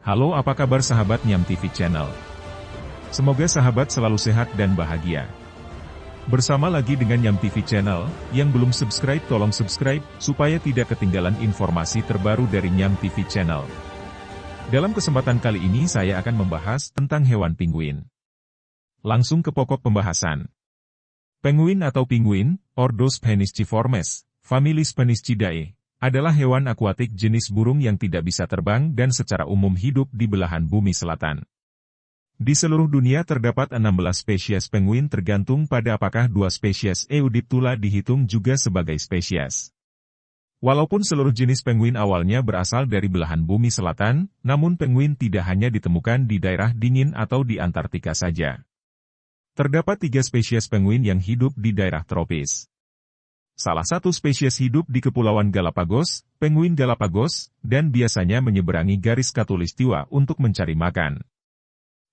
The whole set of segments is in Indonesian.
Halo, apa kabar sahabat Nyam TV Channel? Semoga sahabat selalu sehat dan bahagia. Bersama lagi dengan Nyam TV Channel, yang belum subscribe tolong subscribe, supaya tidak ketinggalan informasi terbaru dari Nyam TV Channel. Dalam kesempatan kali ini saya akan membahas tentang hewan penguin. Langsung ke pokok pembahasan. Penguin atau pinguin, Ordo Sphenisciformes, famili Spheniscidae, adalah hewan akuatik jenis burung yang tidak bisa terbang dan secara umum hidup di belahan bumi selatan. Di seluruh dunia terdapat 16 spesies penguin tergantung pada apakah 2 spesies Eudiptula dihitung juga sebagai spesies. Walaupun seluruh jenis penguin awalnya berasal dari belahan bumi selatan, namun penguin tidak hanya ditemukan di daerah dingin atau di Antartika saja. Terdapat 3 spesies penguin yang hidup di daerah tropis. Salah satu spesies hidup di Kepulauan Galapagos, penguin Galapagos, dan biasanya menyeberangi garis khatulistiwa untuk mencari makan.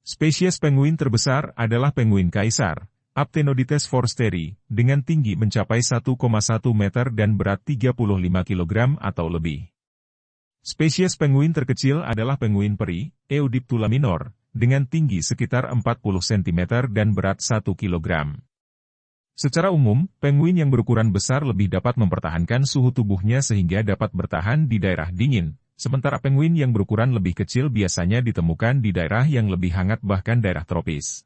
Spesies penguin terbesar adalah penguin kaisar, Aptenodites forsteri, dengan tinggi mencapai 1,1 meter dan berat 35 kg atau lebih. Spesies penguin terkecil adalah penguin peri, Eudiptula minor, dengan tinggi sekitar 40 cm dan berat 1 kg. Secara umum, penguin yang berukuran besar lebih dapat mempertahankan suhu tubuhnya sehingga dapat bertahan di daerah dingin, sementara penguin yang berukuran lebih kecil biasanya ditemukan di daerah yang lebih hangat bahkan daerah tropis.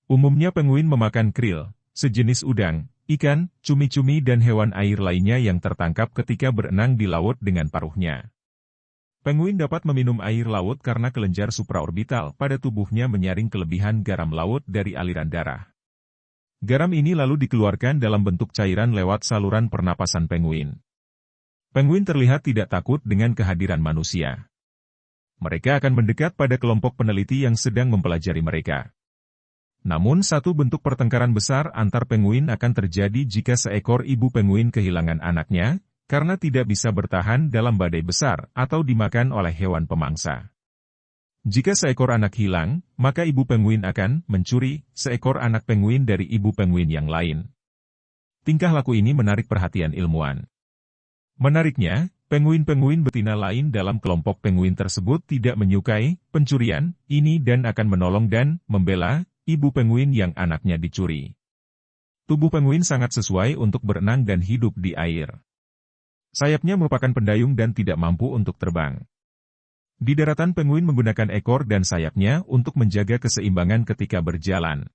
Umumnya penguin memakan krill, sejenis udang, ikan, cumi-cumi dan hewan air lainnya yang tertangkap ketika berenang di laut dengan paruhnya. Penguin dapat meminum air laut karena kelenjar supraorbital pada tubuhnya menyaring kelebihan garam laut dari aliran darah. Garam ini lalu dikeluarkan dalam bentuk cairan lewat saluran pernapasan penguin. Penguin terlihat tidak takut dengan kehadiran manusia. Mereka akan mendekat pada kelompok peneliti yang sedang mempelajari mereka. Namun satu bentuk pertengkaran besar antar penguin akan terjadi jika seekor ibu penguin kehilangan anaknya, karena tidak bisa bertahan dalam badai besar atau dimakan oleh hewan pemangsa. Jika seekor anak hilang, maka ibu penguin akan mencuri seekor anak penguin dari ibu penguin yang lain. Tingkah laku ini menarik perhatian ilmuwan. Menariknya, penguin-penguin betina lain dalam kelompok penguin tersebut tidak menyukai pencurian ini dan akan menolong dan membela ibu penguin yang anaknya dicuri. Tubuh penguin sangat sesuai untuk berenang dan hidup di air. Sayapnya merupakan pendayung dan tidak mampu untuk terbang. Di daratan penguin menggunakan ekor dan sayapnya untuk menjaga keseimbangan ketika berjalan.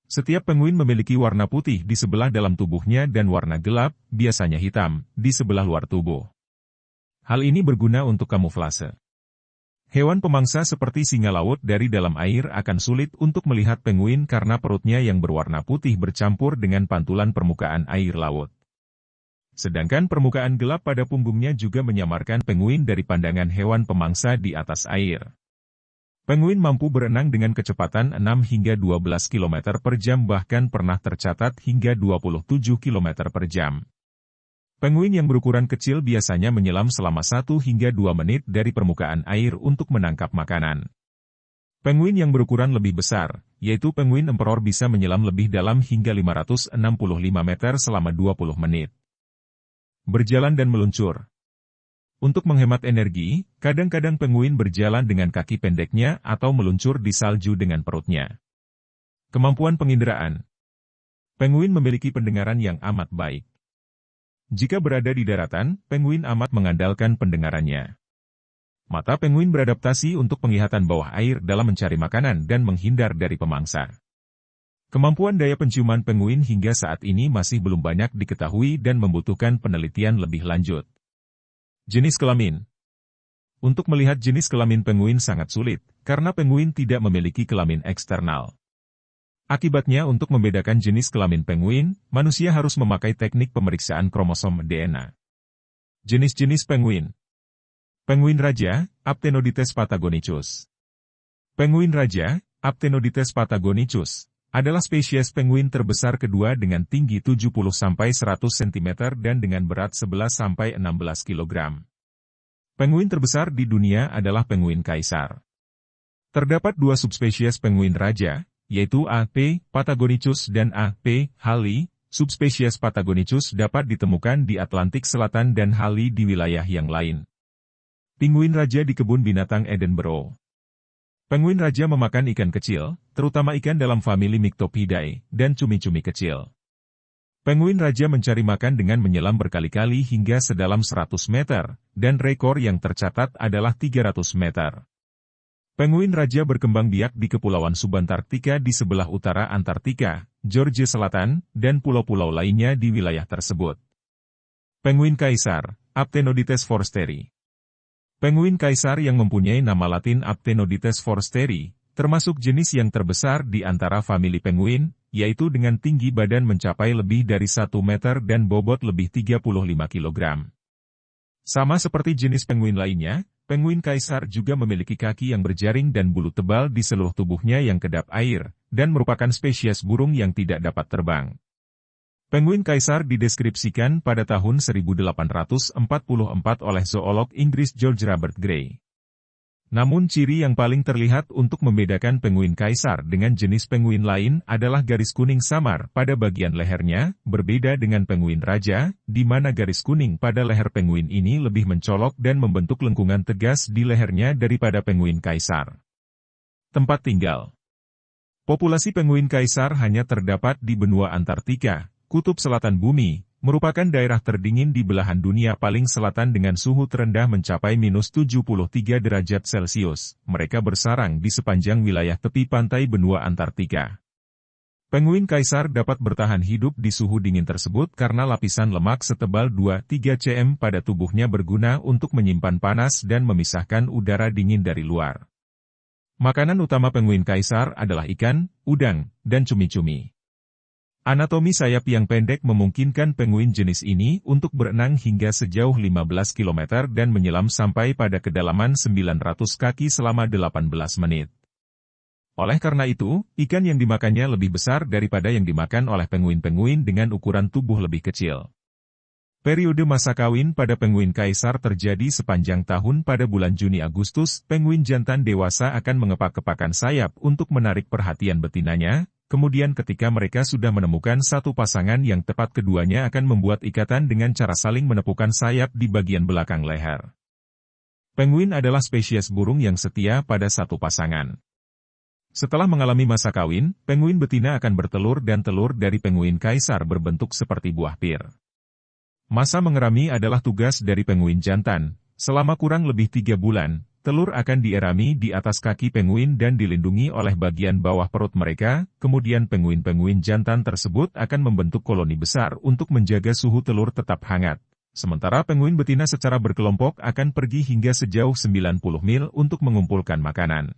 Setiap penguin memiliki warna putih di sebelah dalam tubuhnya dan warna gelap, biasanya hitam, di sebelah luar tubuh. Hal ini berguna untuk kamuflase. Hewan pemangsa seperti singa laut dari dalam air akan sulit untuk melihat penguin karena perutnya yang berwarna putih bercampur dengan pantulan permukaan air laut. Sedangkan permukaan gelap pada punggungnya juga menyamarkan penguin dari pandangan hewan pemangsa di atas air. Penguin mampu berenang dengan kecepatan 6 hingga 12 km per jam bahkan pernah tercatat hingga 27 km per jam. Penguin yang berukuran kecil biasanya menyelam selama 1 hingga 2 menit dari permukaan air untuk menangkap makanan. Penguin yang berukuran lebih besar, yaitu penguin emperor bisa menyelam lebih dalam hingga 565 meter selama 20 menit. Berjalan dan meluncur. Untuk menghemat energi, kadang-kadang penguin berjalan dengan kaki pendeknya atau meluncur di salju dengan perutnya. Kemampuan penginderaan. Penguin memiliki pendengaran yang amat baik. Jika berada di daratan, penguin amat mengandalkan pendengarannya. Mata penguin beradaptasi untuk penglihatan bawah air dalam mencari makanan dan menghindar dari pemangsa. Kemampuan daya penciuman penguin hingga saat ini masih belum banyak diketahui dan membutuhkan penelitian lebih lanjut. Jenis kelamin. Untuk melihat jenis kelamin penguin sangat sulit, karena penguin tidak memiliki kelamin eksternal. Akibatnya untuk membedakan jenis kelamin penguin, manusia harus memakai teknik pemeriksaan kromosom DNA. Jenis-jenis penguin. Penguin raja, Aptenodites patagonicus. Penguin raja, Aptenodites patagonicus, adalah spesies penguin terbesar kedua dengan tinggi 70-100 cm dan dengan berat 11-16 kg. Penguin terbesar di dunia adalah penguin kaisar. Terdapat 2 subspesies penguin raja, yaitu A. p. patagonicus dan A. p. halley. Subspesies patagonicus dapat ditemukan di Atlantik Selatan dan halley di wilayah yang lain. Penguin raja di kebun binatang Edinburgh. Penguin raja memakan ikan kecil, terutama ikan dalam famili Myctopidae, dan cumi-cumi kecil. Penguin raja mencari makan dengan menyelam berkali-kali hingga sedalam 100 meter, dan rekor yang tercatat adalah 300 meter. Penguin raja berkembang biak di Kepulauan Subantarktika di sebelah utara Antartika, Georgia Selatan, dan pulau-pulau lainnya di wilayah tersebut. Penguin kaisar, Aptenodytes forsteri. Penguin kaisar yang mempunyai nama latin Aptenodytes forsteri, termasuk jenis yang terbesar di antara famili penguin, yaitu dengan tinggi badan mencapai lebih dari 1 meter dan bobot lebih 35 kg. Sama seperti jenis penguin lainnya, penguin kaisar juga memiliki kaki yang berjaring dan bulu tebal di seluruh tubuhnya yang kedap air, dan merupakan spesies burung yang tidak dapat terbang. Penguin kaisar dideskripsikan pada tahun 1844 oleh zoolog Inggris George Robert Gray. Namun ciri yang paling terlihat untuk membedakan penguin kaisar dengan jenis penguin lain adalah garis kuning samar pada bagian lehernya, berbeda dengan penguin raja, di mana garis kuning pada leher penguin ini lebih mencolok dan membentuk lengkungan tegas di lehernya daripada penguin kaisar. Tempat tinggal. Populasi penguin kaisar hanya terdapat di benua Antartika, Kutub Selatan Bumi, merupakan daerah terdingin di belahan dunia paling selatan dengan suhu terendah mencapai -73 derajat Celcius. Mereka bersarang di sepanjang wilayah tepi pantai benua Antartika. Penguin kaisar dapat bertahan hidup di suhu dingin tersebut karena lapisan lemak setebal 2-3 cm pada tubuhnya berguna untuk menyimpan panas dan memisahkan udara dingin dari luar. Makanan utama penguin kaisar adalah ikan, udang, dan cumi-cumi. Anatomi sayap yang pendek memungkinkan penguin jenis ini untuk berenang hingga sejauh 15 km dan menyelam sampai pada kedalaman 900 kaki selama 18 menit. Oleh karena itu, ikan yang dimakannya lebih besar daripada yang dimakan oleh penguin-penguin dengan ukuran tubuh lebih kecil. Periode masa kawin pada penguin kaisar terjadi sepanjang tahun. Pada bulan Juni-Agustus, penguin jantan dewasa akan mengepak-kepakan sayap untuk menarik perhatian betinanya. Kemudian ketika mereka sudah menemukan satu pasangan yang tepat, keduanya akan membuat ikatan dengan cara saling menepukkan sayap di bagian belakang leher. Penguin adalah spesies burung yang setia pada satu pasangan. Setelah mengalami masa kawin, penguin betina akan bertelur dan telur dari penguin kaisar berbentuk seperti buah pir. Masa mengerami adalah tugas dari penguin jantan. Selama kurang lebih 3 bulan, telur akan dierami di atas kaki penguin dan dilindungi oleh bagian bawah perut mereka, kemudian penguin-penguin jantan tersebut akan membentuk koloni besar untuk menjaga suhu telur tetap hangat. Sementara penguin betina secara berkelompok akan pergi hingga sejauh 90 mil untuk mengumpulkan makanan.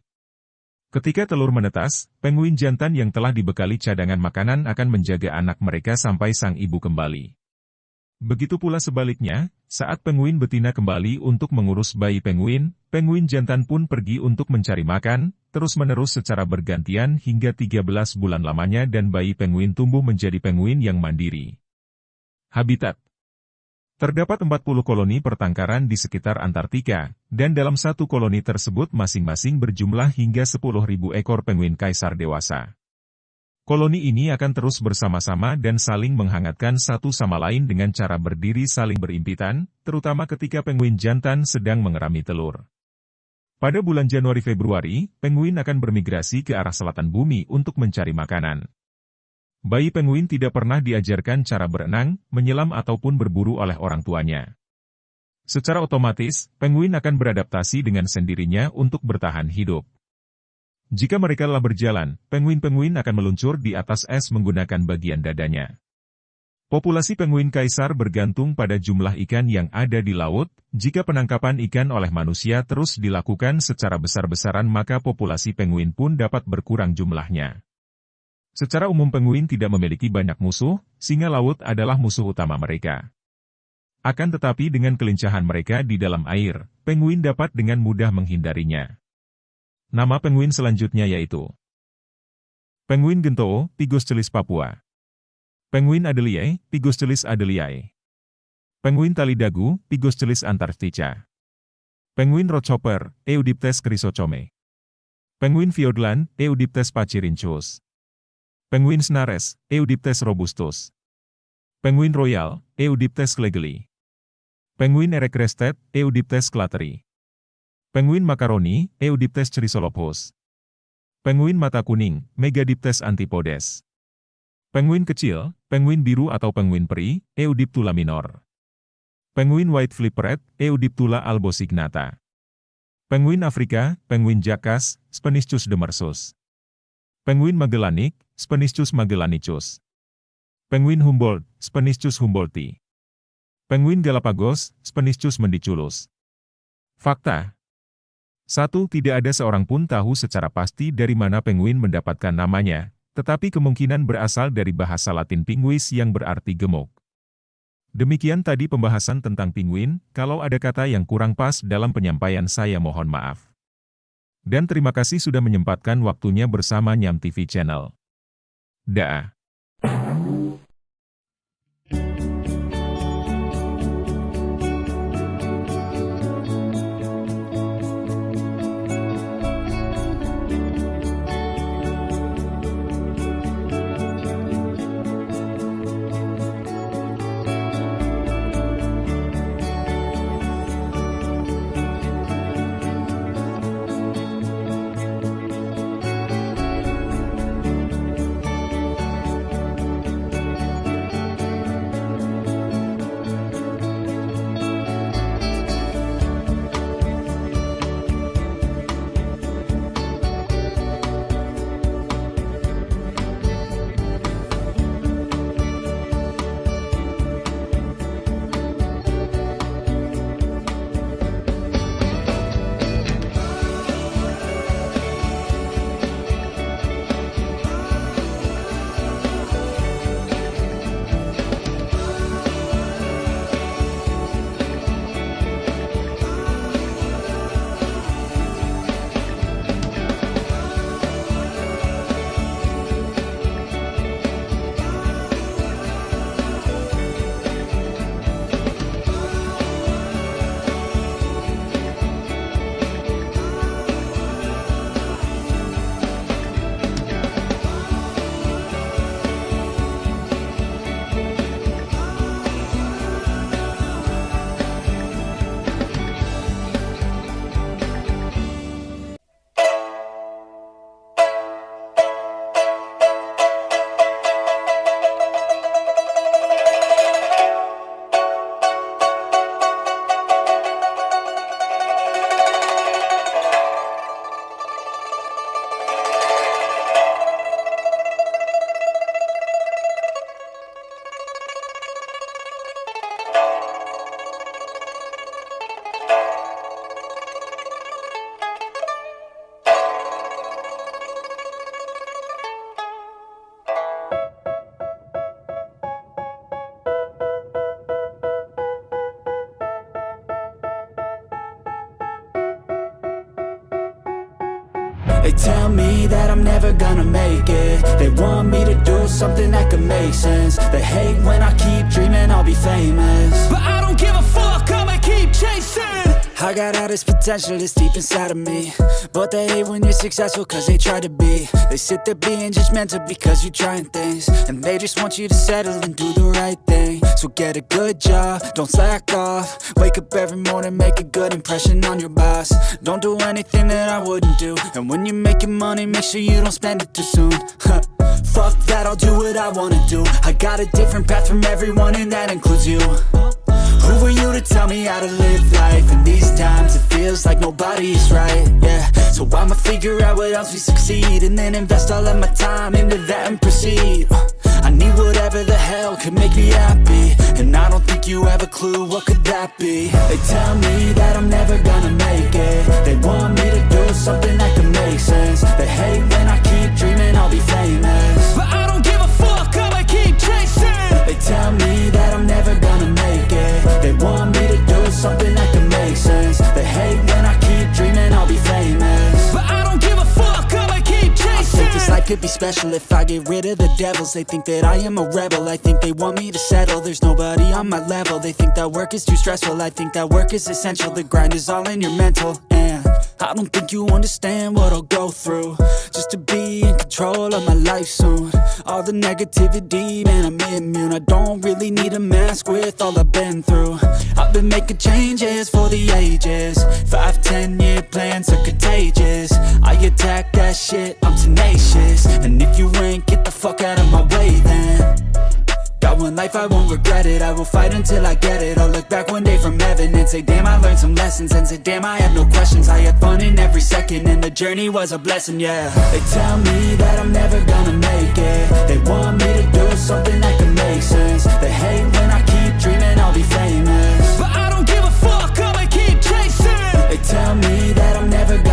Ketika telur menetas, penguin jantan yang telah dibekali cadangan makanan akan menjaga anak mereka sampai sang ibu kembali. Begitu pula sebaliknya, saat penguin betina kembali untuk mengurus bayi penguin, penguin jantan pun pergi untuk mencari makan, terus-menerus secara bergantian hingga 13 bulan lamanya dan bayi penguin tumbuh menjadi penguin yang mandiri. Habitat. Terdapat 40 koloni pertangkaran di sekitar Antartika, dan dalam satu koloni tersebut masing-masing berjumlah hingga 10.000 ekor penguin kaisar dewasa. Koloni ini akan terus bersama-sama dan saling menghangatkan satu sama lain dengan cara berdiri saling berimpitan, terutama ketika penguin jantan sedang mengerami telur. Pada bulan Januari-Februari, penguin akan bermigrasi ke arah selatan bumi untuk mencari makanan. Bayi penguin tidak pernah diajarkan cara berenang, menyelam ataupun berburu oleh orang tuanya. Secara otomatis, penguin akan beradaptasi dengan sendirinya untuk bertahan hidup. Jika mereka lelah berjalan, penguin-penguin akan meluncur di atas es menggunakan bagian dadanya. Populasi penguin kaisar bergantung pada jumlah ikan yang ada di laut. Jika penangkapan ikan oleh manusia terus dilakukan secara besar-besaran, maka populasi penguin pun dapat berkurang jumlahnya. Secara umum penguin tidak memiliki banyak musuh, singa laut adalah musuh utama mereka. Akan tetapi dengan kelincahan mereka di dalam air, penguin dapat dengan mudah menghindarinya. Nama penguin selanjutnya yaitu penguin gentoo, Pygoscelis papua. Penguin adeliae, Pygoscelis adeliae. Penguin tali dagu, Pygoscelis antarctica. Penguin roadhopper, Eudiptes chrysocome. Penguin fiordland, Eudiptes pachyrhynchus. Penguin snares, Eudiptes robustus. Penguin royal, Eudiptes schlegeli. Penguin erecrested, Eudiptes clatteri. Penguin makaroni, Eudiptes chrysolopus. Penguin mata kuning, Megadiptes antipodes. Penguin kecil, penguin biru atau penguin peri, Eudiptula minor. Penguin white flippered, Eudiptula albosignata. Penguin Afrika, penguin jacas, Speniscus demersus. Penguin Magellanik, Speniscus magellanicus. Penguin Humboldt, Speniscus humboldti. Penguin Galapagos, Speniscus mendiculus. Fakta. 1. Tidak ada seorang pun tahu secara pasti dari mana penguin mendapatkan namanya, tetapi kemungkinan berasal dari bahasa Latin pinguis yang berarti gemuk. Demikian tadi pembahasan tentang pinguin, kalau ada kata yang kurang pas dalam penyampaian saya mohon maaf. Dan terima kasih sudah menyempatkan waktunya bersama Nyam TV Channel. Daa. They tell me that I'm never gonna make it. They want me to do something that could make sense. They hate when I keep dreaming I'll be famous, but I don't give a fuck, I'ma keep chasing. I got all this potential that's deep inside of me, but they hate when you're successful cause they try to be. They sit there being judgmental because you're trying things, and they just want you to settle and do the right thing. So get a good job, don't slack off. Wake up every morning, make a good impression on your boss. Don't do anything that I wouldn't do, and when you're making money, make sure you don't spend it too soon. Fuck that, I'll do what I wanna do. I got a different path from everyone and that includes you. Who are you to tell me how to live life? In these times it feels like nobody is right, yeah. So I'ma figure out what else we succeed, and then invest all of my time into that and proceed. I need whatever the hell could make me happy, and I don't think you have a clue what could that be. They tell me that I'm never gonna make it. They want me to do something that could make sense. They hate when I keep dreaming I'll be famous, but I don't give a fuck, I'ma keep chasing. They tell me that I'm never gonna make it. They want me to do something that can make sense. They hate when I keep dreaming I'll be famous, but I don't give a fuck, I'ma keep chasing. I think this life could be special if I get rid of the devils. They think that I am a rebel, I think they want me to settle. There's nobody on my level, they think that work is too stressful. I think that work is essential, the grind is all in your mental. And I don't think you understand what I'll go through just to be in control of my life soon. All the negativity, man, I'm immune. I don't really need a mask with all I've been through. I've I've been making changes for the ages. 5-10 year plans are contagious. I attack that shit, I'm tenacious. And if you ain't, get the fuck out of my way then. Got one life, I won't regret it. I will fight until I get it. I'll look back one day from heaven and say, damn, I learned some lessons. And say, damn, I have no questions. I had fun in every second, and the journey was a blessing, yeah. They tell me that I'm never gonna make it. They want me to do something that can make sense. They hate when I keep dreaming I'll be famous, But I don't give a fuck, I'ma keep chasing. they tell me that I'm never gonna